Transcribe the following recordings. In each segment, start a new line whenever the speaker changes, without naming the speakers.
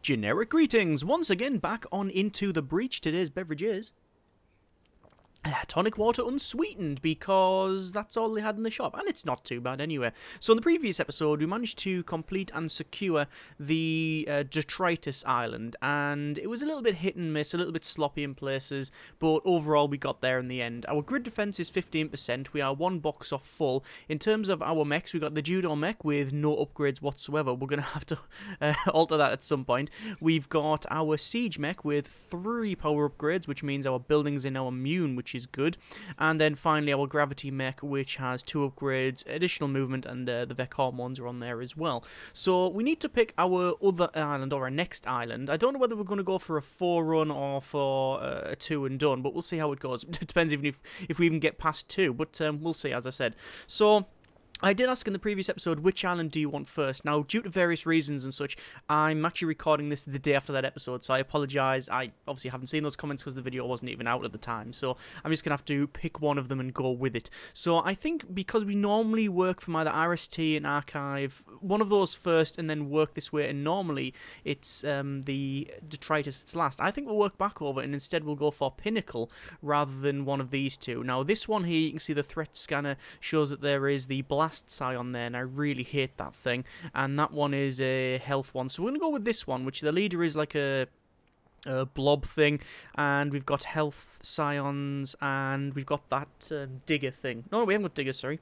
Generic greetings, once again back on Into the Breach. Today's beverage is tonic water unsweetened, because that's all they had in the shop, and it's not too bad anyway. So in the previous episode, we managed to complete and secure the detritus island, and it was a little bit hit and miss, a little bit sloppy in places, but overall we got there in the end. Our grid defense is 15%, we are one box off full. In terms of our mechs, we got the judo mech with no upgrades whatsoever. We're going to have to alter that at some point. We've got our siege mech with 3 power upgrades, which means our buildings are now immune, which is good. And then finally our gravity mech, which has 2 upgrades, additional movement, and the Vec hormones are on there as well. So we need to pick our other island, or our next island. I don't know whether we're going to go for a 4 run or for a 2 and done, but we'll see how it goes. It depends even if we even get past 2, but we'll see, as I said. So I did ask in the previous episode, which island do you want first? Now, due to various reasons and such, I'm actually recording this the day after that episode, so I apologise. I obviously haven't seen those comments because the video wasn't even out at the time, so I'm just going to have to pick one of them and go with it. So I think because we normally work from either RST and Archive, one of those first and then work this way, and normally it's the detritus that's last. I think we'll work back over and instead we'll go for Pinnacle rather than one of these two. Now, this one here, you can see the threat scanner shows that there is the blast psi on there, and I really hate that thing, and that one is a health one, so we're going to go with this one, which the leader is like a blob thing, and we've got health scions, and we've got that digger thing. No, we haven't got diggers, sorry.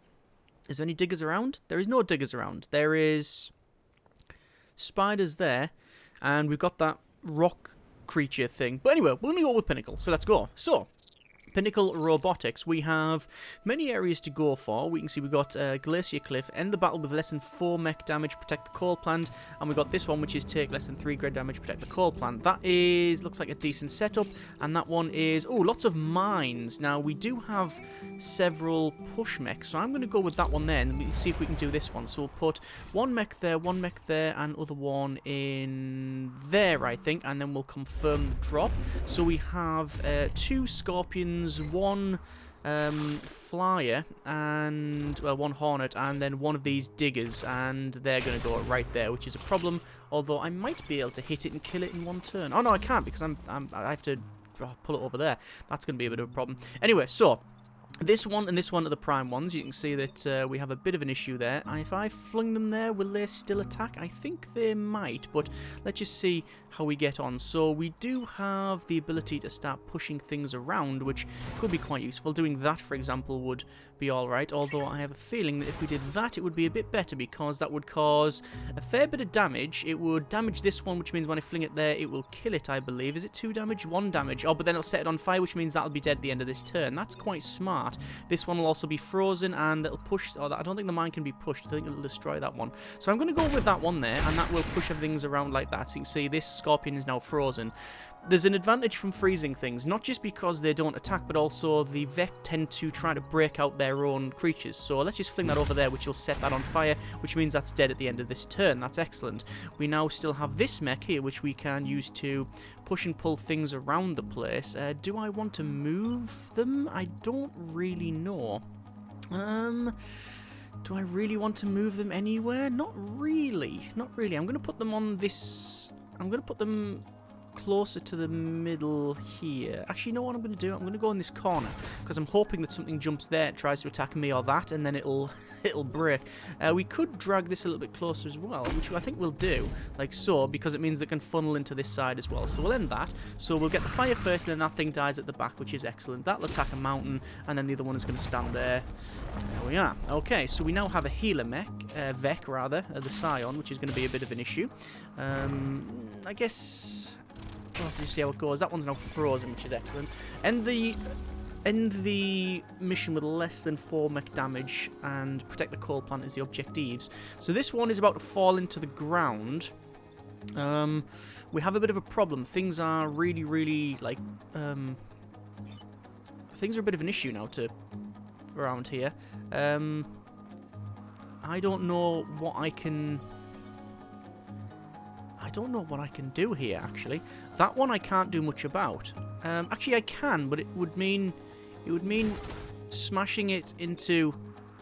Is there any diggers around? There is no diggers around. There is spiders there, and we've got that rock creature thing. But anyway, we're going to go with Pinnacle, so let's go. So Pinnacle Robotics, we have many areas to go for. We can see we've got Glacier Cliff, end the battle with less than 4 mech damage, protect the coal plant, and we've got this one which is take less than 3 grid damage, protect the coal plant. That looks like a decent setup, and that one is, oh, lots of mines. Now, we do have several push mechs, so I'm going to go with that one there, and we see if we can do this one. So we'll put one mech there, and other one in there, I think, and then we'll confirm the drop. So we have 2 scorpions, 1 flyer, and 1 hornet, and then 1 of these diggers, and they're going to go right there, which is a problem, although I might be able to hit it and kill it in 1 turn. Oh no, I can't, because I have to pull it over there. That's going to be a bit of a problem. Anyway, so this one and this one are the prime ones. You can see that we have a bit of an issue there. If I flung them there, will they still attack? I think they might, but let's just see how we get on. So we do have the ability to start pushing things around, which could be quite useful. Doing that, for example, would be alright, although I have a feeling that if we did that, it would be a bit better, because that would cause a fair bit of damage. It would damage this one, which means when I fling it there, it will kill it, I believe. Is it 2 damage? 1 damage. Oh, but then it'll set it on fire, which means that'll be dead at the end of this turn. That's quite smart. This one will also be frozen, and it'll push. Oh, I don't think the mine can be pushed. I think it'll destroy that one. So I'm going to go with that one there, and that will push everything around like that. So you can see this scorpion is now frozen. There's an advantage from freezing things, not just because they don't attack, but also the Vec tend to try to break out their own creatures. So let's just fling that over there, which will set that on fire, which means that's dead at the end of this turn. That's excellent. We now still have this mech here, which we can use to push and pull things around the place. Do I want to move them? I don't really know. Do I really want to move them anywhere? Not really. Not really. I'm going to put them on this. I'm going to put them closer to the middle here. Actually, you know what I'm going to do? I'm going to go in this corner, because I'm hoping that something jumps there and tries to attack me or that, and then it'll break. We could drag this a little bit closer as well, which I think we'll do, like so, because it means they can funnel into this side as well. So we'll end that. So we'll get the fire first, and then that thing dies at the back, which is excellent. That'll attack a mountain, and then the other one is going to stand there. There we are. Okay, so we now have a healer mech, Vec rather, the Scion, which is going to be a bit of an issue. I guess we'll have to see how it goes. That one's now frozen, which is excellent. End the mission with less than 4 mech damage, and protect the coal plant is the objectives. So this one is about to fall into the ground. We have a bit of a problem. Things are really like things are a bit of an issue now around here. I don't know what I can do here, actually. That one I can't do much about. Actually, I can, but it would mean smashing it into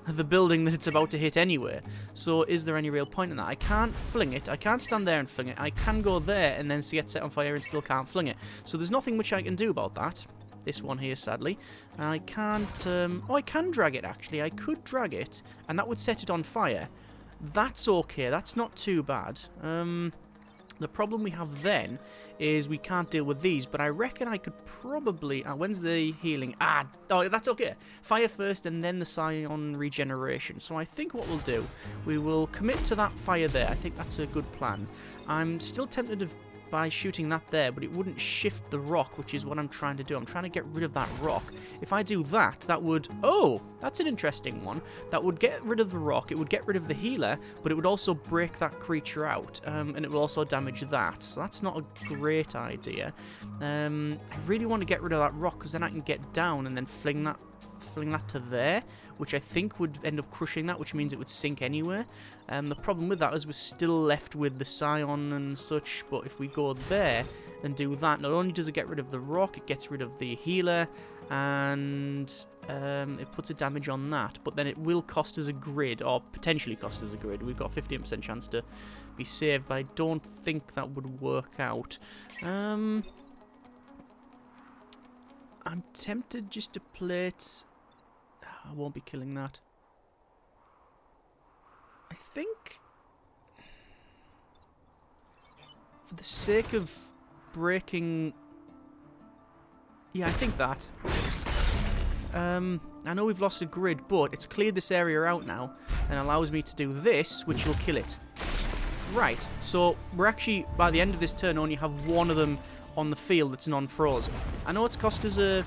the building that it's about to hit anyway. So is there any real point in that? I can't fling it. I can't stand there and fling it. I can go there and then get set on fire and still can't fling it. So there's nothing which I can do about that. This one here, sadly. I can't... oh, I can drag it, actually. I could drag it, and that would set it on fire. That's okay. That's not too bad. The problem we have then is we can't deal with these, but I reckon I could probably... when's the healing? Oh, that's okay. Fire first and then the Scion regeneration. So I think what we'll do, we will commit to that fire there. I think that's a good plan. I'm still tempted by shooting that there, but it wouldn't shift the rock, which is what I'm trying to do. I'm trying to get rid of that rock. If I do that, that would... Oh, that's an interesting one. That would get rid of the rock, it would get rid of the healer, but it would also break that creature out, and it will also damage that. So that's not a great idea. I really want to get rid of that rock, because then I can get down and then fling that to there, which I think would end up crushing that, which means it would sink anywhere. The problem with that is we're still left with the Scion and such, but if we go there and do that, not only does it get rid of the rock, it gets rid of the healer, and it puts a damage on that, but then it will cost us a grid, or potentially cost us a grid. We've got a 15% chance to be saved, but I don't think that would work out. I'm tempted just to play it... I won't be killing that. I think, for the sake of breaking... Yeah, I think that. I know we've lost a grid, but it's cleared this area out now and allows me to do this, which will kill it. Right, so we're actually, by the end of this turn, only have one of them on the field that's non-frozen. I know it's cost us a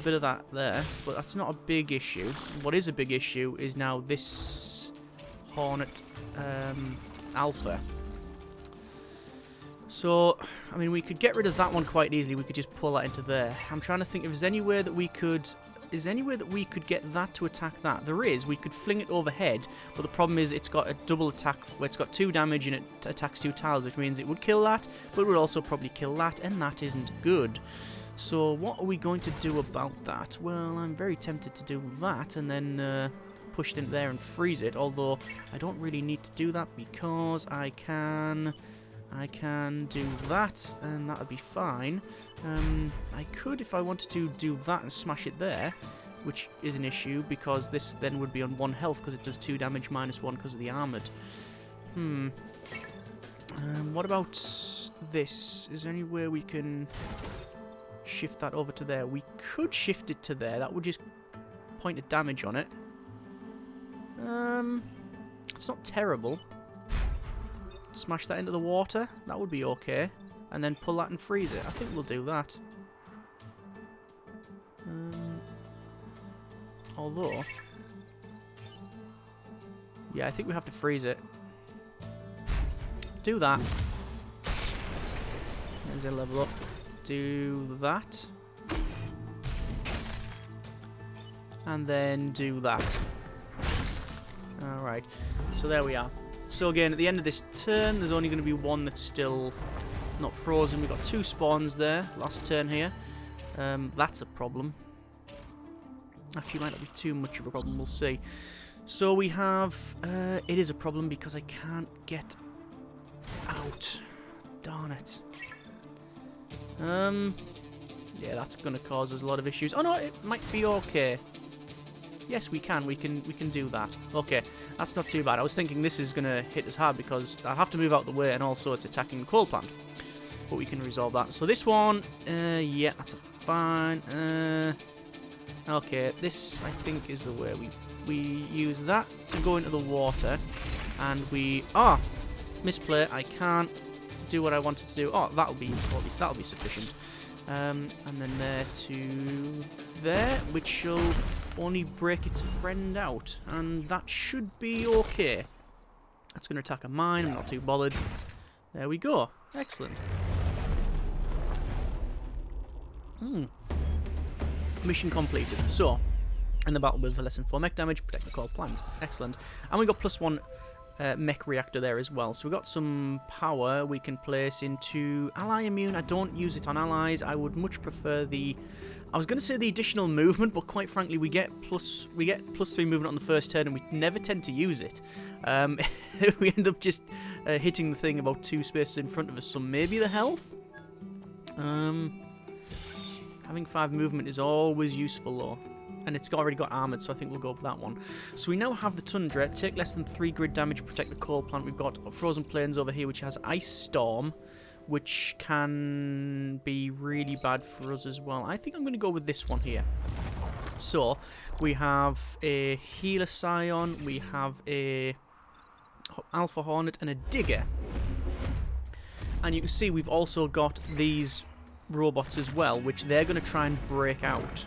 bit of that there, but that's not a big issue. What is a big issue is now this Hornet Alpha. So, I mean, we could get rid of that one quite easily. We could just pull that into there. I'm trying to think if there's anywhere that we could... Is there anywhere that we could get that to attack that? There is. We could fling it overhead, but the problem is it's got a double attack where it's got 2 damage and it attacks 2 tiles, which means it would kill that, but it would also probably kill that, and that isn't good. So what are we going to do about that? Well, I'm very tempted to do that and then push it in there and freeze it, although I don't really need to do that because I can do that and that would be fine. I could, if I wanted to, do that and smash it there, which is an issue because this then would be on 1 health because it does 2 damage minus 1 because of the armoured. What about this? Is there anywhere we can shift that over to there? We could shift it to there. That would just point a damage on it. It's not terrible. Smash that into the water. That would be okay. And then pull that and freeze it. I think we'll do that. Although... Yeah, I think we have to freeze it. Do that. There's a level up. Do that. And then do that. Alright. So there we are. So again, at the end of this turn, there's only going to be one that's still not frozen. We've got 2 spawns there. Last turn here. That's a problem. Actually, might not be too much of a problem. We'll see. So we have... it is a problem because I can't get out. Darn it. Yeah, that's going to cause us a lot of issues. Oh no, it might be okay. Yes, we can do that. Okay, that's not too bad. I was thinking this is going to hit us hard because I have to move out the way and also it's attacking the coal plant. But we can resolve that. So this one, yeah, that's fine. Okay, this I think is the way we use that to go into the water. And we... Ah! Misplay, I can't do what I wanted to do. Oh, that'll be, or at least that'll be sufficient. And then there to there, which will only break its friend out, and that should be okay. That's going to attack a mine. I'm not too bothered. There we go. Excellent. Mission completed. So, in the battle with the lesson 4 mech damage, protect the core plant. Excellent. And we got +1 mech reactor there as well. So we've got some power we can place into ally immune. I don't use it on allies. I would much prefer the... I was going to say the additional movement, but quite frankly, we get plus 3 movement on the first turn, and we never tend to use it. We end up just hitting the thing about 2 spaces in front of us. So maybe the health. Having 5 movement is always useful, though. And it's already got armoured, so I think we'll go with that one. So we now have the Tundra. Take less than 3 grid damage, protect the coal plant. We've got Frozen Plains over here, which has Ice Storm, which can be really bad for us as well. I think I'm going to go with this one here. So we have a Healer Scion, we have a Alpha Hornet, and a Digger. And you can see we've also got these robots as well, which they're going to try and break out.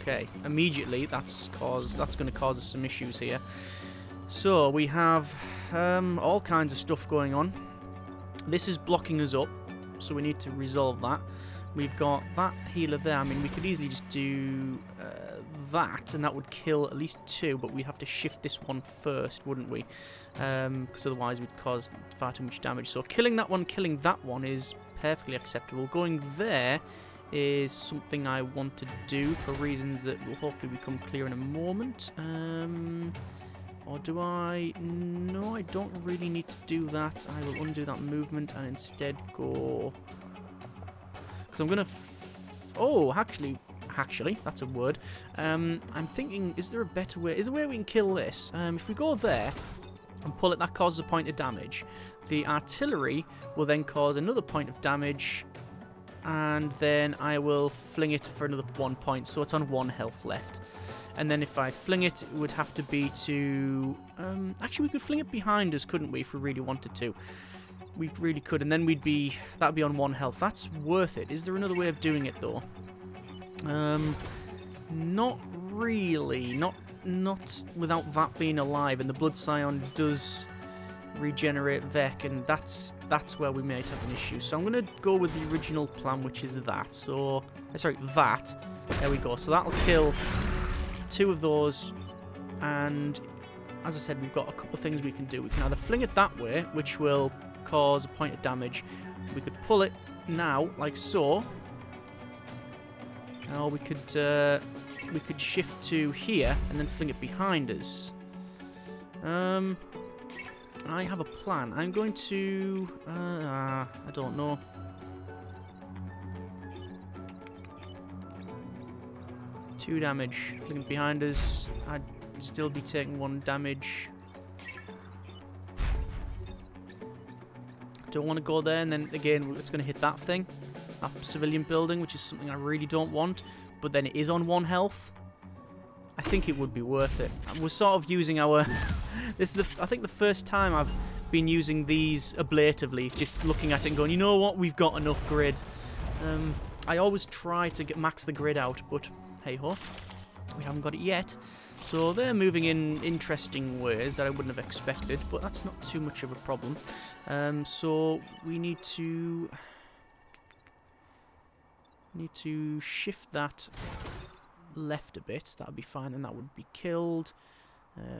Okay, immediately that's going to cause us some issues here. So we have all kinds of stuff going on. This is blocking us up, so we need to resolve that. We've got that healer there. I mean, we could easily just do that, and that would kill at least 2, but we'd have to shift this one first, wouldn't we? Because otherwise we'd cause far too much damage. So killing that one is perfectly acceptable. Going there is something I want to do for reasons that will hopefully become clear in a moment. Or do I? No, I don't really need to do that. I will undo that movement and instead go... Because I'm going to... Oh, actually, that's a word. I'm thinking, is there a better way? Is there a way we can kill this? If we go there and pull it, that causes a point of damage. The artillery will then cause another point of damage, and then I will fling it for another 1 point, so it's on 1 health left. And then if I fling it, it would have to be to... actually, we could fling it behind us, couldn't we, if we really wanted to? We really could, and then that'd be on 1 health. That's worth it. Is there another way of doing it, though? Not really. Not without that being alive, and the Blood Scion does regenerate Vec, and that's where we might have an issue. So I'm going to go with the original plan, which is that. So, sorry, that. There we go. So that'll kill 2 of those, and as I said, we've got a couple of things we can do. We can either fling it that way, which will cause a point of damage. We could pull it now, like so. Or we could shift to here and then fling it behind us. I have a plan. I'm going to... I don't know. Two damage. Fling it behind us. I'd still be taking 1 damage. Don't want to go there, and then again it's going to hit that thing. That civilian building, which is something I really don't want. But then it is on 1 health. I think it would be worth it. And we're sort of using our... This is, I think, the first time I've been using these ablatively, just looking at it and going, you know what, we've got enough grid. I always try to max the grid out, but hey-ho, we haven't got it yet. So they're moving in interesting ways that I wouldn't have expected, but that's not too much of a problem. So we need to shift that left a bit. That would be fine, and that would be killed.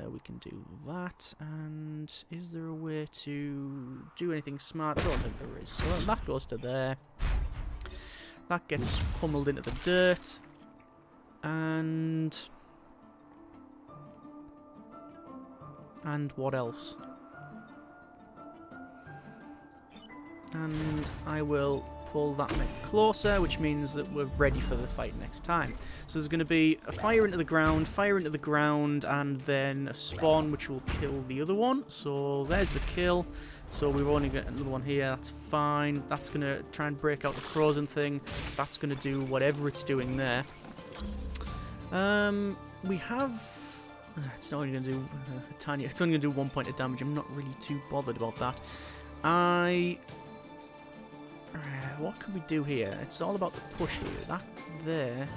We can do that, and is there a way to do anything smart? I don't think there is. So that goes to there. That gets pummeled into the dirt, and what else? And I will pull that mech closer, which means that we're ready for the fight next time. So there's going to be a fire into the ground, and then a spawn which will kill the other one. So there's the kill. So we've only got another one here. That's fine. That's going to try and break out the frozen thing. That's going to do whatever it's doing there. We have... It's only going to do tiny... It's only going to do 1 point of damage. I'm not really too bothered about that. What can we do here? It's all about the push here. That there,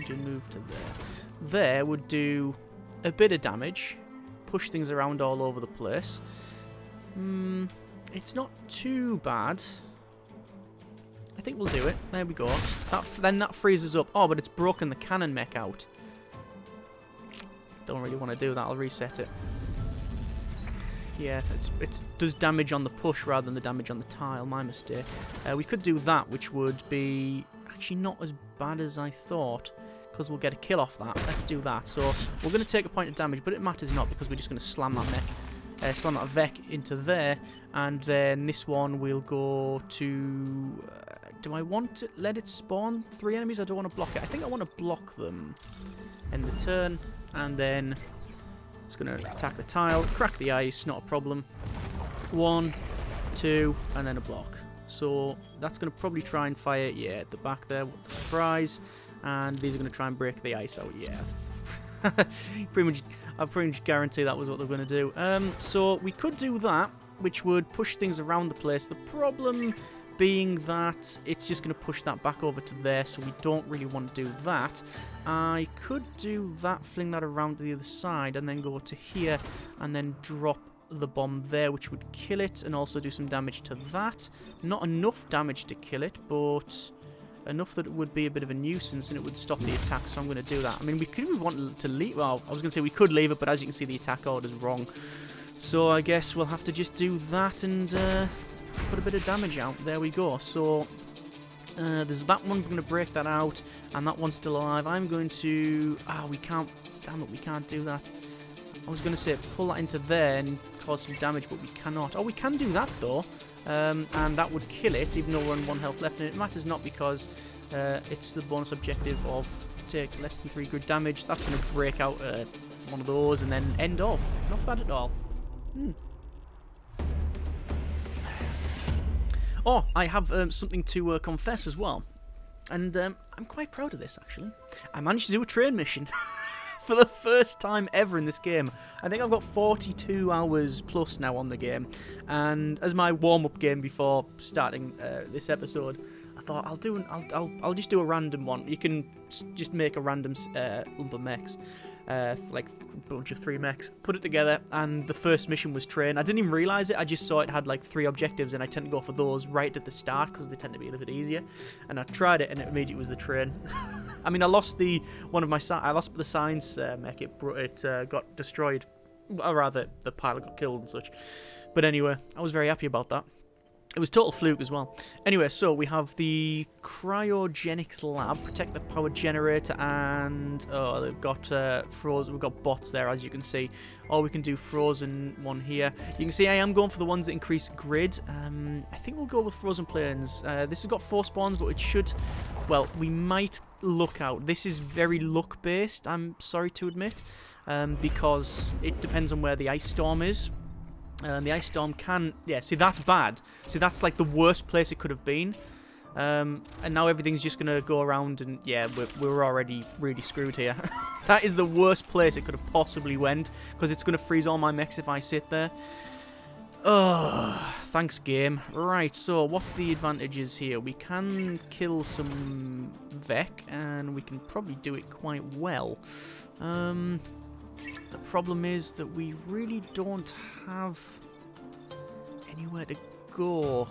do move to there. There would do a bit of damage, push things around all over the place. It's not too bad. I think we'll do it. There we go. Then that frees us up. Oh, but it's broken the cannon mech out. Don't really want to do that. I'll reset it. Yeah, it does damage on the push rather than the damage on the tile. My mistake. We could do that, which would be actually not as bad as I thought, because we'll get a kill off that. Let's do that. So we're going to take a point of damage, but it matters not because we're just going to slam that mech, slam that Vec into there, and then this one we'll go to. Do I want to let it spawn 3 enemies? I don't want to block it. I think I want to block them. End the turn, and then it's going to attack the tile, crack the ice, not a problem. 1, 2, and then a block. So that's going to probably try and fire, yeah, at the back there. What a surprise. And these are going to try and break the ice out, yeah. I pretty much guarantee that was what they're going to do. So we could do that, which would push things around the place. The problem being that it's just going to push that back over to there, so we don't really want to do that. I could do that, fling that around to the other side, and then go to here, and then drop the bomb there, which would kill it, and also do some damage to that. Not enough damage to kill it, but enough that it would be a bit of a nuisance, and it would stop the attack, so I'm going to do that. I mean, we could want to leave, well, I was going to say we could leave it, but as you can see, the attack order is wrong. So I guess we'll have to just do that and put a bit of damage out. There we go. So there's that one. We're going to break that out, and that one's still alive. I'm going to... we can't... Damn it, we can't do that. I was going to say pull that into there and cause some damage, but we cannot. Oh, we can do that, though. And that would kill it, even though we're on 1 health left. And it matters not because it's the bonus objective of take less than 3 good damage. That's going to break out one of those and then end off. Not bad at all. Oh, I have something to confess as well. And I'm quite proud of this, actually. I managed to do a train mission for the first time ever in this game. I think I've got 42 hours plus now on the game. And as my warm-up game before starting this episode, I thought I'll just do a random one. You can just make a random lump of mechs. Like a bunch of 3 mechs, put it together, and the first mission was train. I didn't even realise it. I just saw it had like 3 objectives, and I tend to go for those right at the start because they tend to be a little bit easier. And I tried it, and it immediately was the train. I mean, I lost the science mech. It got destroyed, or rather, the pilot got killed and such. But anyway, I was very happy about that. It was total fluke as well. Anyway, so we have the cryogenics lab, protect the power generator, and they've got frozen. We've got bots there, as you can see. Or we can do frozen one here. You can see I am going for the ones that increase grid. I think we'll go with frozen plains. This has got 4 spawns, but it should. Well, we might look out. This is very luck based. I'm sorry to admit, because it depends on where the ice storm is. The ice storm can... Yeah, see, that's bad. See, that's like the worst place it could have been. And now everything's just going to go around and... Yeah, we're already really screwed here. That is the worst place it could have possibly went. Because it's going to freeze all my mechs if I sit there. Oh, thanks, game. Right, so what's the advantages here? We can kill some Vec. And we can probably do it quite well. The problem is that we really don't have anywhere to go.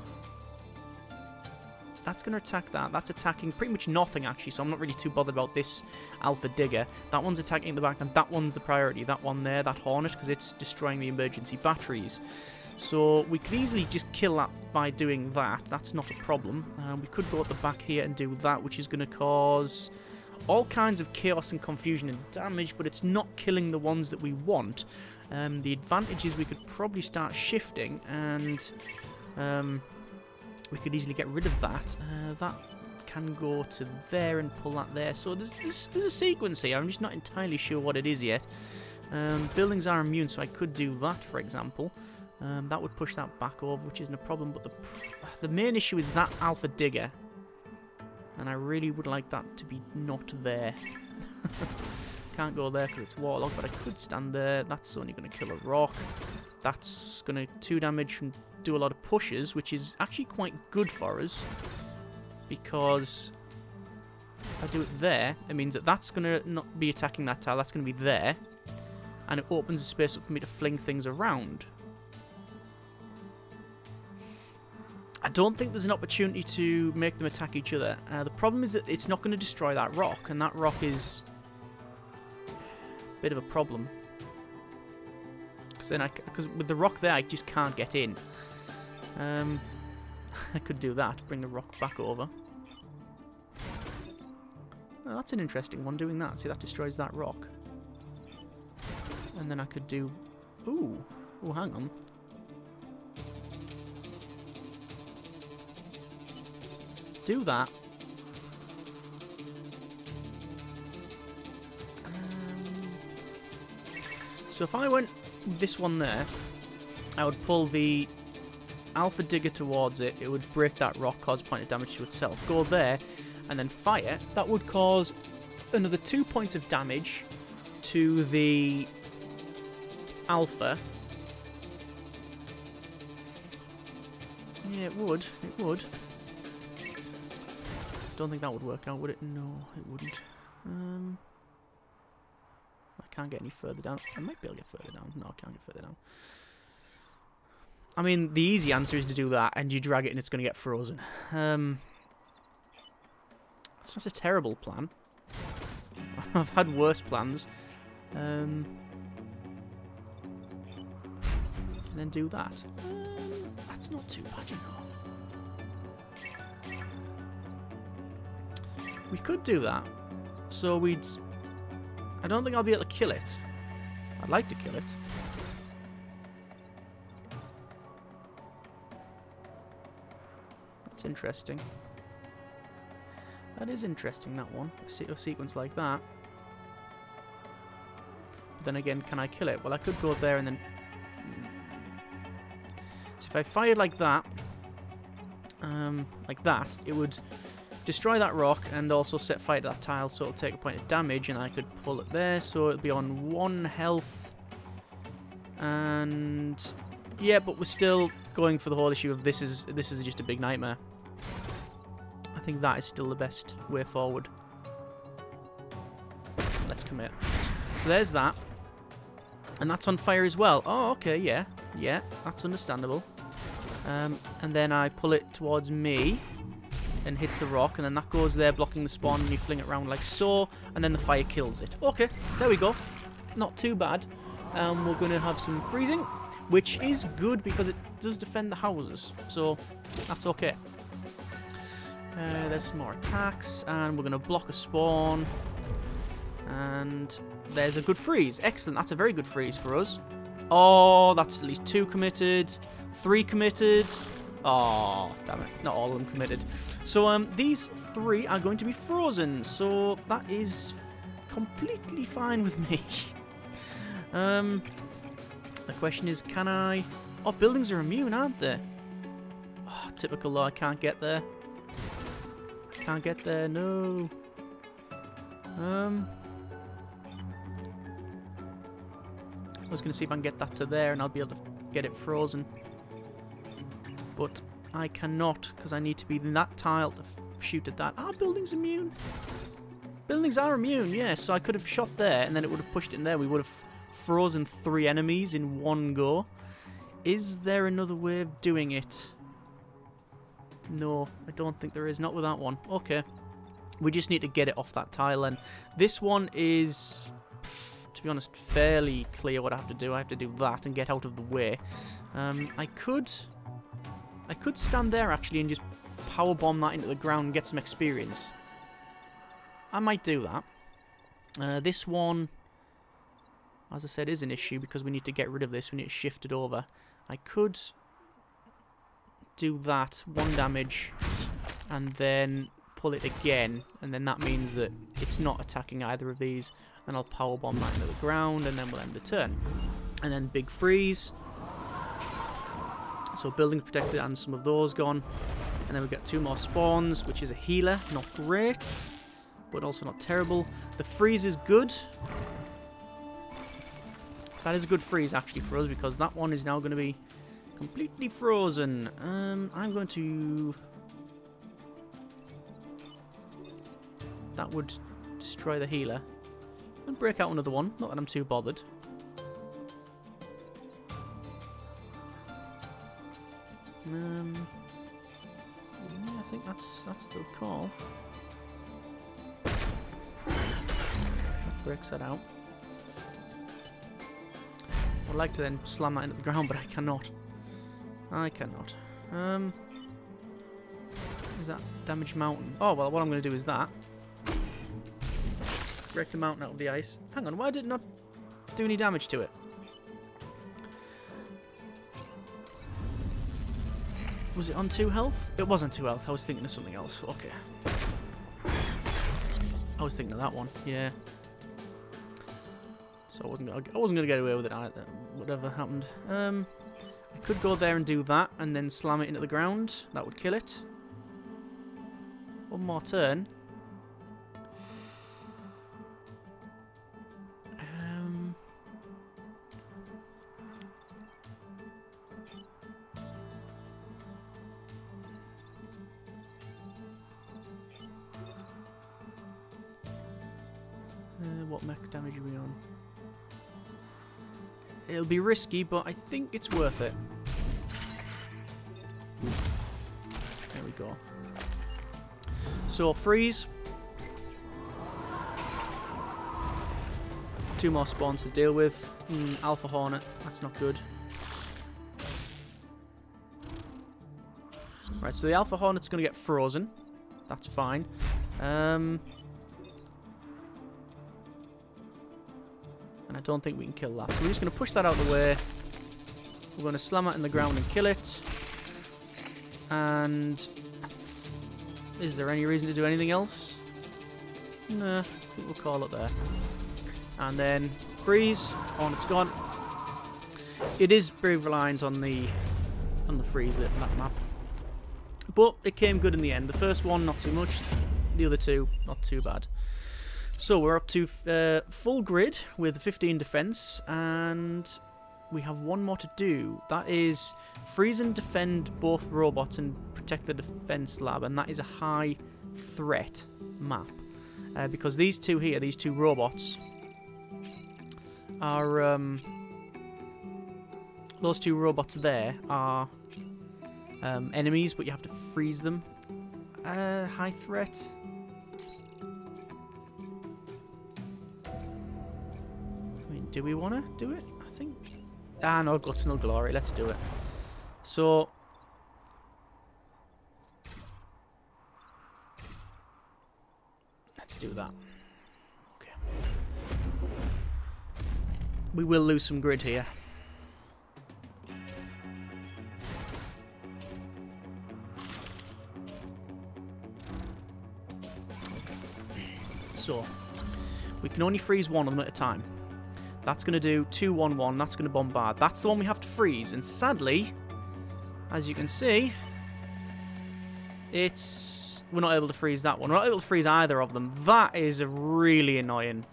That's going to attack that. That's attacking pretty much nothing, actually, so I'm not really too bothered about this Alpha Digger. That one's attacking in the back, and that one's the priority. That one there, that Hornet, because it's destroying the emergency batteries. So we could easily just kill that by doing that. That's not a problem. We could go at the back here and do that, which is going to cause all kinds of chaos and confusion and damage, but it's not killing the ones that we want. The advantage is we could probably start shifting, and we could easily get rid of that. That can go to there and pull that there. So there's a sequence here. I'm just not entirely sure what it is yet. Buildings are immune, so I could do that, for example. That would push that back over, which isn't a problem, but the main issue is that Alpha Digger. And I really would like that to be not there. Can't go there because it's waterlogged, but I could stand there. That's only going to kill a rock. That's going to 2 damage and do a lot of pushes, which is actually quite good for us. Because if I do it there, it means that that's going to not be attacking that tile. That's going to be there. And it opens a space up for me to fling things around. I don't think there's an opportunity to make them attack each other. The problem is that it's not going to destroy that rock, and that rock is bit of a problem. Because with the rock there, I just can't get in. I could do that, bring the rock back over. Oh, that's an interesting one, doing that. See, that destroys that rock. And then I could do... Ooh, hang on. Do that. So if I went with this one there, I would pull the Alpha Digger towards it. It would break that rock, cause a point of damage to itself. Go there, and then fire. That would cause another 2 points of damage to the Alpha. Yeah, it would. It would. Don't think that would work out, would it? No, it wouldn't. I can't get any further down. I might be able to get further down. No, I can't get further down. I mean, the easy answer is to do that, and you drag it and it's going to get frozen. It's not a terrible plan. I've had worse plans. And then do that. That's not too bad, you know. We could do that. So we'd... I don't think I'll be able to kill it. I'd like to kill it. That's interesting. That is interesting, that one. A sequence like that. But then again, can I kill it? Well, I could go there and then... So if I fired like that, it would destroy that rock and also set fire to that tile, so it'll take a point of damage, and I could pull it there, so it'll be on 1 health. And yeah, but we're still going for the whole issue of this is just a big nightmare. I think that is still the best way forward. Let's commit. So there's that. And that's on fire as well. Oh, okay, yeah. Yeah, that's understandable. And then I pull it towards me and hits the rock, and then that goes there blocking the spawn, and you fling it around like so, and then the fire kills it. Okay, there we go. Not too bad. We're going to have some freezing, which is good because it does defend the houses, so that's okay. There's some more attacks, and we're going to block a spawn, and there's a good freeze. Excellent, that's a very good freeze for us. Oh, that's at least 2 committed, 3 committed. Oh, damn it, not all of them committed. So these 3 are going to be frozen, so that is completely fine with me. The question is, can I... Oh, buildings are immune, aren't they? Oh, typical though, I can't get there. Can't get there, no. I was going to see if I can get that to there, and I'll be able to get it frozen. But I cannot, because I need to be in that tile to shoot at that. Are buildings immune? Buildings are immune, yes. So I could have shot there, and then it would have pushed it in there. We would have frozen 3 enemies in one go. Is there another way of doing it? No, I don't think there is. Not with that one. Okay. We just need to get it off that tile, and this one is, to be honest, fairly clear what I have to do. I have to do that and get out of the way. I could stand there, actually, and just powerbomb that into the ground and get some experience. I might do that. This one, as I said, is an issue because we need to get rid of this. We need to shift it over. I could do that, 1 damage, and then pull it again, and then that means that it's not attacking either of these. Then I'll powerbomb that into the ground, and then we'll end the turn. And then big freeze. So buildings protected and some of those gone. And then we've got 2 more spawns, which is a healer. Not great, but also not terrible. The freeze is good. That is a good freeze, actually, for us, because that one is now going to be completely frozen. I'm going to... That would destroy the healer. And break out another one. Not that I'm too bothered. Yeah, I think that's the call. That breaks that out. would like to then slam that into the ground, but I cannot. I cannot. Is that damaged mountain? Oh, well, what I'm going to do is that. Break the mountain out of the ice. Hang on, why did it not do any damage to it? Was it on 2 health? It was on 2 health. I was thinking of something else. Okay. I was thinking of that one. Yeah. So I wasn't gonna get away with it either. Whatever happened. I could go there and do that, and then slam it into the ground. That would kill it. One more turn. What mech damage are we on? It'll be risky, but I think it's worth it. There we go. So, freeze. 2 more spawns to deal with. Alpha Hornet, that's not good. Right, so the Alpha Hornet's going to get frozen. That's fine. And I don't think we can kill that. So we're just going to push that out of the way. We're going to slam it in the ground and kill it. And is there any reason to do anything else? Nah, I think we'll call it there. And then freeze. Oh, and it's gone. It is very reliant on the freeze that map. But it came good in the end. The first one, not so much. The other 2, not too bad. So we're up to full grid with 15 defense, and we have one more to do. That is freeze and defend both robots and protect the defense lab, and that is a high threat map. Because these 2 here, these 2 robots, are... those 2 robots there are enemies, but you have to freeze them. High threat... Do we want to do it? I think... no guts, no glory. Let's do it. So... let's do that. Okay. We will lose some grid here. Okay. So... we can only freeze one of them at a time. That's going to do 2-1-1. That's going to bombard. That's the one we have to freeze. And sadly, as you can see, we're not able to freeze that one. We're not able to freeze either of them. That is really annoying.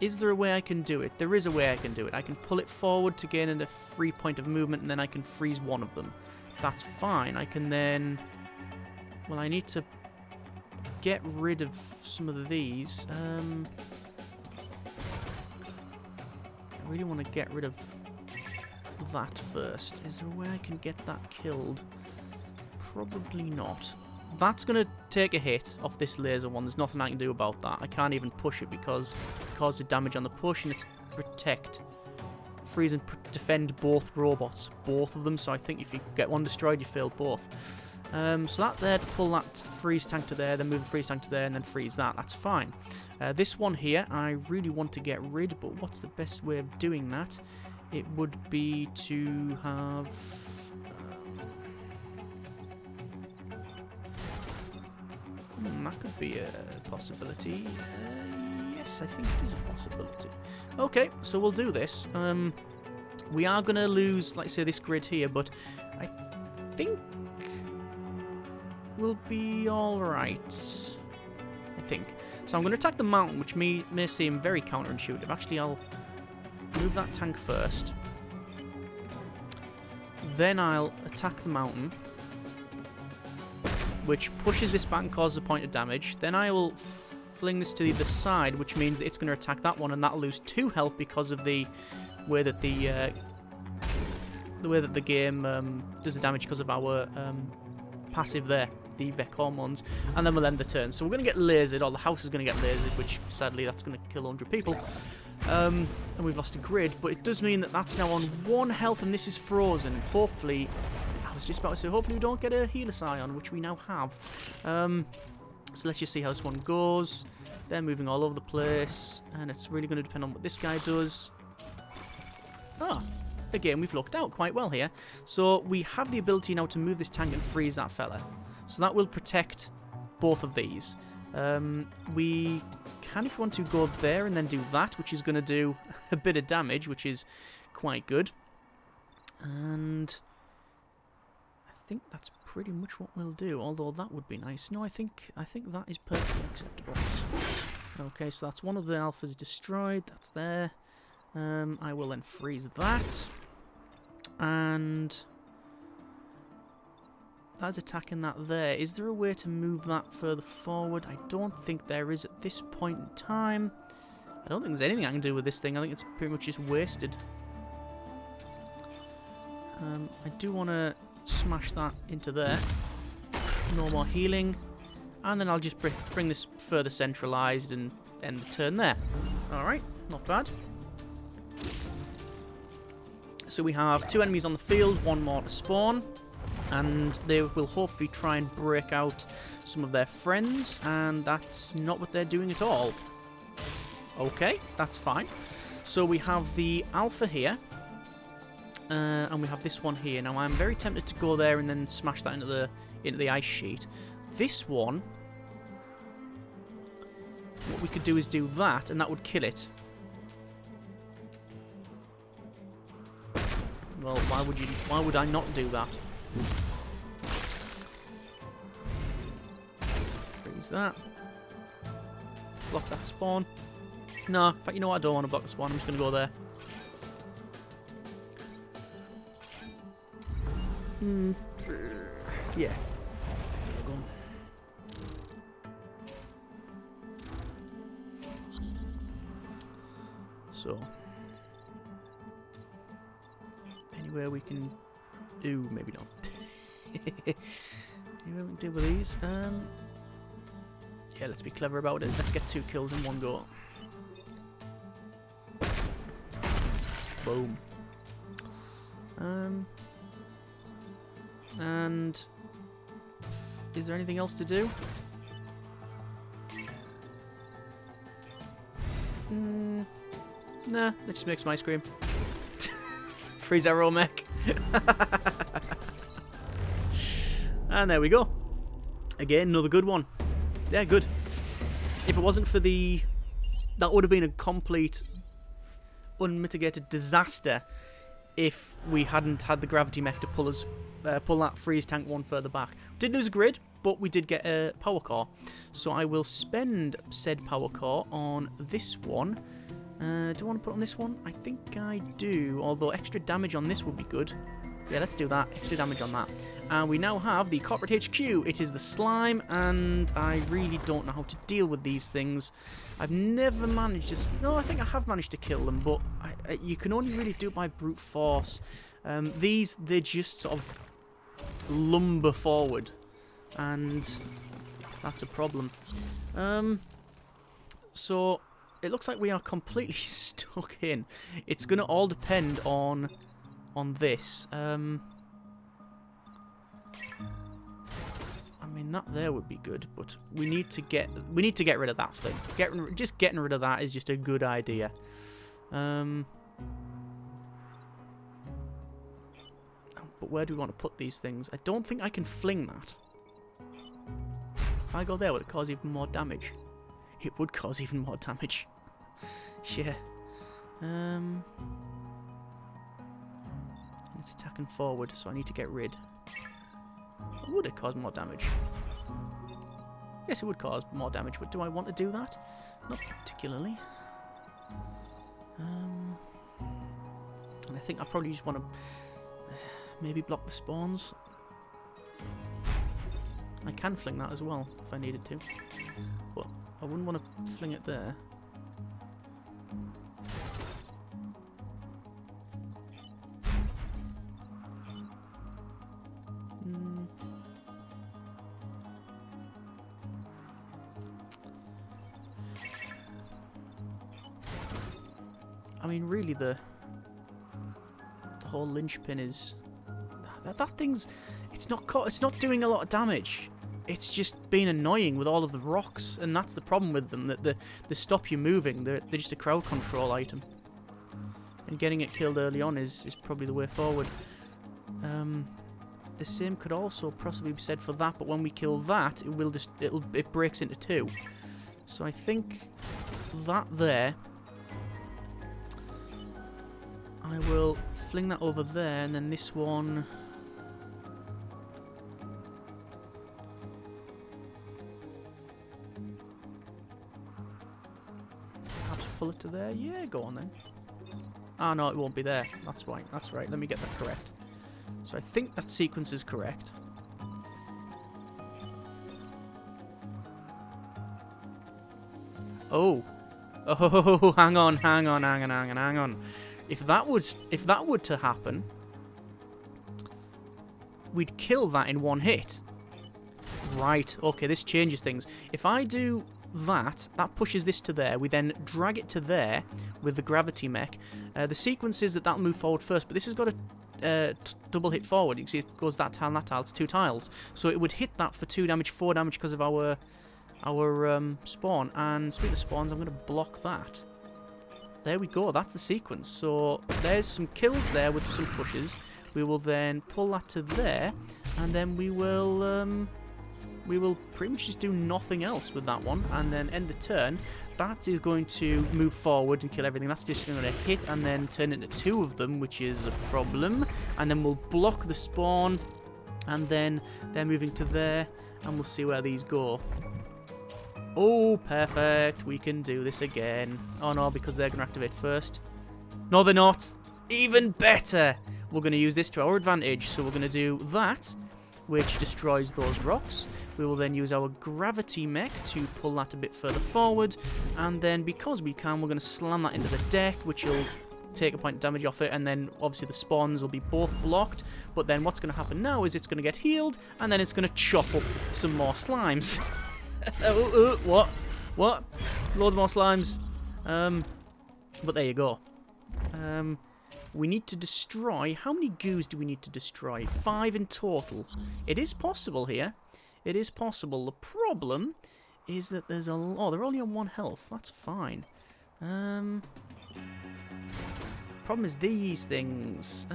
Is there a way I can do it? There is a way I can do it. I can pull it forward to gain a free point of movement, and then I can freeze one of them. That's fine. I can then... well, I need to get rid of some of these. I really want to get rid of that first. Is there a way I can get that killed? Probably not. That's going to take a hit off this laser one. There's nothing I can do about that. I can't even push it because it causes damage on the push, and it's protect. Freeze and defend both robots. Both of them, so I think if you get one destroyed, you failed both. So that there, pull that freeze tank to there, then move the freeze tank to there, and then freeze that. That's fine. This one here, I really want to get rid, but what's the best way of doing that? It would be to have... that could be a possibility. Yes, I think it is a possibility. Okay, so we'll do this. We are going to lose, like say, this grid here, but I think we'll be alright. I think. So I'm going to attack the mountain, which may seem very counterintuitive. Actually, I'll move that tank first. Then I'll attack the mountain, which pushes this back and causes a point of damage. Then I will fling this to the other side, which means that it's going to attack that one, and that'll lose 2 health because of the way that the game does the damage because of our passive there, the Vec hormones, and then we'll end the turn. So we're going to get lasered, or the house is going to get lasered, which sadly that's going to kill 100 people. And we've lost a grid, but it does mean that that's now on 1 health, and this is frozen. Hopefully, I was just about to say, hopefully we don't get a healer scion, which we now have. So let's just see how this one goes. They're moving all over the place, and it's really going to depend on what this guy does. Ah, again, we've lucked out quite well here. So we have the ability now to move this tank and freeze that fella. So that will protect both of these. We can, if we want to, go there and then do that, which is going to do a bit of damage, which is quite good. And I think that's pretty much what we'll do, although that would be nice. No, I think that is perfectly acceptable. Okay, so that's one of the alphas destroyed. That's there. I will then freeze that. And that's attacking that there. Is there a way to move that further forward? I don't think there is at this point in time. I don't think there's anything I can do with this thing. I think it's pretty much just wasted. I do want to smash that into there. No more healing. And then I'll just bring this further centralised and end the turn there. Alright, not bad. So we have 2 enemies on the field, 1 more to spawn. And they will hopefully try and break out some of their friends. And that's not what they're doing at all. Okay, that's fine. So we have the alpha here. And we have this one here. Now I'm very tempted to go there and then smash that into the ice sheet. This one, what we could do is do that, and that would kill it. Well, why would I not do that? Freeze that. Block that spawn. No, in fact, you know what? I don't want to block the spawn. I'm just going to go there. Yeah. So, anywhere we can do, maybe not. Anywhere we can do with these. Yeah, let's be clever about it. Let's get 2 kills in one go. Boom. And is there anything else to do? Nah, let's just make some ice cream. Freeze our own mech. And there we go. Again, another good one. Yeah, good. If it wasn't for the... That would have been a complete unmitigated disaster if we hadn't had the gravity mech to pull that freeze tank one further back. Did lose a grid, but we did get a power core. So I will spend said power core on this one. Do I want to put on this one? I think I do, although extra damage on this would be good. Yeah, let's do that. Extra damage on that. And we now have the Corporate HQ. It is the slime, and I really don't know how to deal with these things. I've never managed to... No, I think I have managed to kill them, but you can only really do it by brute force. These, they just sort of lumber forward, and that's a problem. So... It looks like we are completely stuck in. It's going to all depend on this. I mean, that there would be good, but we need to get rid of that thing. Just getting rid of that is just a good idea. But where do we want to put these things? I don't think I can fling that. If I go there, would it cause even more damage? It would cause even more damage. Yeah. It's attacking forward, so I need to get rid. Would it cause more damage? Yes, it would cause more damage, but do I want to do that? Not particularly. And I think I probably just want to maybe block the spawns. I can fling that as well, if I needed to. But I wouldn't want to fling it there. I mean, really, the whole linchpin is that thing's. It's not doing a lot of damage. It's just being annoying with all of the rocks, and that's the problem with them. That they stop you moving. They're just a crowd control item, and getting it killed early on is probably the way forward. The same could also possibly be said for that, but when we kill that, it breaks into two. So I think that there. I will fling that over there, and then this one. Perhaps pull it to there. Yeah, go on then. Ah, no, it won't be there. That's right. That's right. Let me get that correct. So I think that sequence is correct. Oh. Oh, hang on. If that were to happen, we'd kill that in one hit. Right, okay, this changes things. If I do that pushes this to there. We then drag it to there with the gravity mech. The sequence is that'll move forward first, but this has got a double hit forward. You can see it goes that tile and that tile. It's 2 tiles. So it would hit that for 2 damage, 4 damage because of our spawn. And speaking of spawns, I'm going to block that. There we go, that's the sequence. So there's some kills there with some pushes. We will then pull that to there, and then we will pretty much just do nothing else with that one, and then end the turn. That is going to move forward and kill everything. That's just going to hit and then turn into 2 of them, which is a problem. And then we'll block the spawn, and then they're moving to there, and we'll see where these go. Oh, perfect. We can do this again. Oh, no, because they're going to activate first. No, they're not. Even better. We're going to use this to our advantage. So we're going to do that, which destroys those rocks. We will then use our gravity mech to pull that a bit further forward. And then, because we can, we're going to slam that into the deck, which will take a point of damage off it. And then, obviously, the spawns will be both blocked. But then what's going to happen now is it's going to get healed, and then it's going to chop up some more slimes. What? Loads more slimes. But there you go. We need to destroy... How many goos do we need to destroy? 5 in total. It is possible here. It is possible. The problem is that there's a... Oh, they're only on 1 health. That's fine. Problem is these things.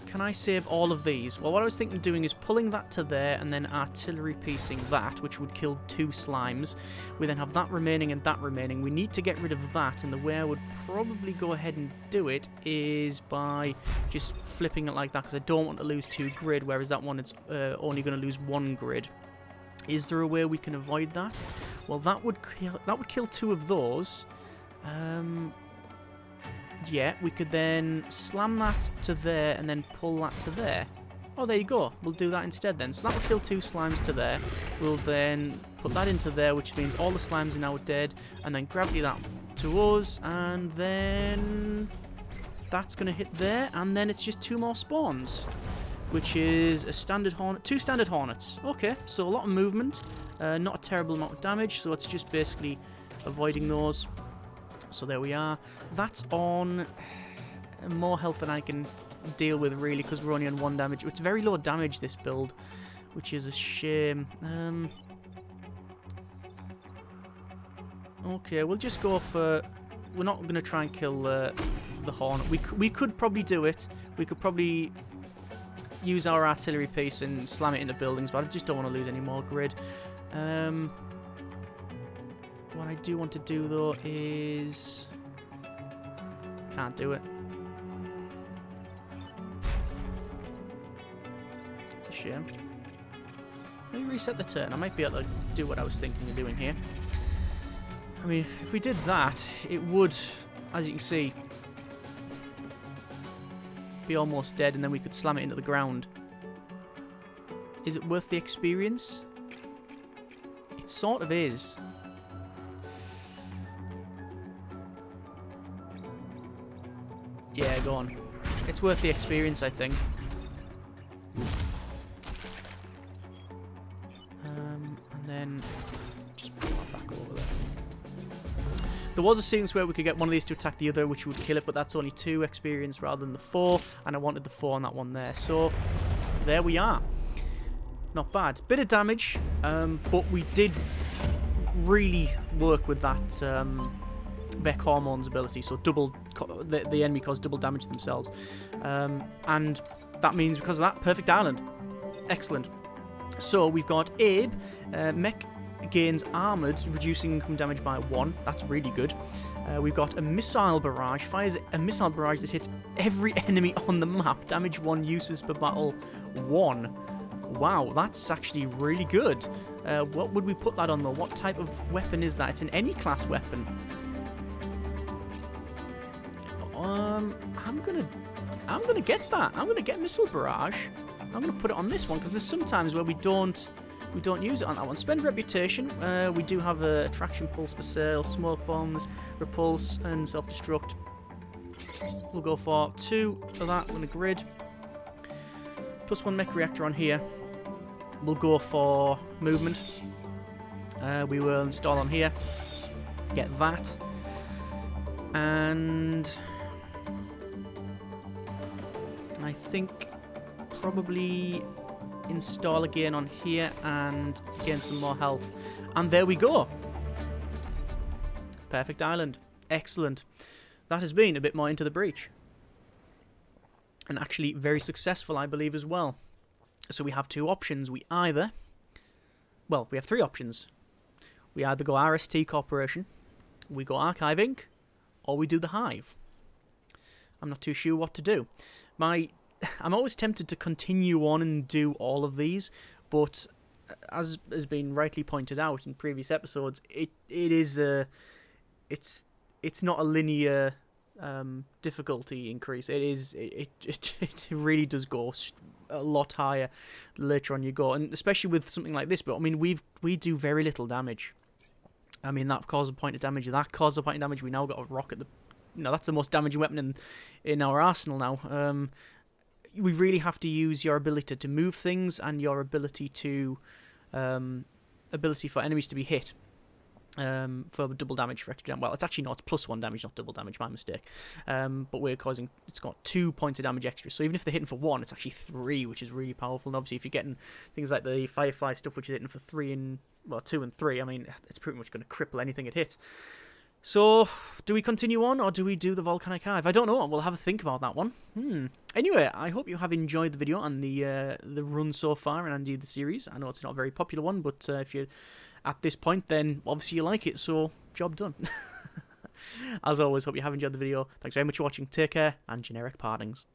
Can I save all of these? Well, what I was thinking of doing is pulling that to there and then artillery piecing that, which would kill 2 slimes. We then have that remaining and that remaining. We need to get rid of that, and the way I would probably go ahead and do it is by just flipping it like that, because I don't want to lose 2 grid, whereas that one is only going to lose 1 grid. Is there a way we can avoid that? Well, that would kill 2 of those. Yeah, we could then slam that to there and then pull that to there. Oh, there you go. We'll do that instead then. So that will kill 2 slimes to there. We'll then put that into there, which means all the slimes are now dead. And then gravity that to us. And then that's going to hit there. And then it's just 2 more spawns, which is a standard hornet, 2 standard hornets. Okay, so a lot of movement. Not a terrible amount of damage. So it's just basically avoiding those. So there we are. That's on more health than I can deal with, really, because we're only on 1 damage. It's very low damage, this build, which is a shame. Okay, we'll just go for... We're not going to try and kill the Hornet. We could probably do it. We could probably use our artillery piece and slam it into buildings, but I just don't want to lose any more grid. What I do want to do, though, is... Can't do it. It's a shame. Let me reset the turn. I might be able to do what I was thinking of doing here. I mean, if we did that, it would, as you can see, be almost dead, and then we could slam it into the ground. Is it worth the experience? It sort of is. Yeah, go on. It's worth the experience, I think. And then just put that back over there. There was a sequence where we could get one of these to attack the other, which would kill it, but that's only 2 experience rather than the 4, and I wanted the 4 on that one there. So, there we are. Not bad. Bit of damage, but we did really work with that Vec Hormones ability, so the enemy caused double damage to themselves. And that means, because of that, perfect island. Excellent. So, we've got Abe, mech gains armoured, reducing income damage by 1. That's really good. We've got a missile barrage. Fires a missile barrage that hits every enemy on the map. Damage 1, uses per battle 1. Wow, that's actually really good. What would we put that on though? What type of weapon is that? It's an any class weapon. I'm gonna get that. I'm gonna get missile barrage. I'm gonna put it on this one because there's some times where we don't use it on that one. Spend reputation. We do have a attraction pulse for sale, smoke bombs, repulse, and self-destruct. We'll go for 2 for that on the grid. +1 mech reactor on here. We'll go for movement. We will install on here. Get that. And I think probably install again on here and gain some more health. And there we go. Perfect island. Excellent. That has been a bit more Into the Breach. And actually very successful, I believe, as well. So we have 2 options. We have 3 options. We either go RST Corporation, we go Archive Inc., or we do the Hive. I'm not too sure what to do. I'm always tempted to continue on and do all of these, but as has been rightly pointed out in previous episodes, it's not a linear difficulty increase. It really does go a lot higher the later on you go, and especially with something like this. But I mean, we do very little damage. I mean, that caused a point of damage. That caused a point of damage. We now got a rocket. That's the most damaging weapon in our arsenal now. We really have to use your ability to move things and your ability for enemies to be hit. For double damage for extra damage. Well, it's actually not. It's +1 damage, not double damage. My mistake. But it's got 2 points of damage extra. So even if they're hitting for 1, it's actually 3, which is really powerful. And obviously, if you're getting things like the Firefly stuff, which is hitting for 2 and 3, I mean, it's pretty much going to cripple anything it hits. So, do we continue on, or do we do the Volcanic Hive? I don't know. We'll have a think about that one. Anyway, I hope you have enjoyed the video and the run so far, and indeed the series. I know it's not a very popular one, but if you're at this point, then obviously you like it, so job done. As always, hope you have enjoyed the video. Thanks very much for watching. Take care, and generic partings.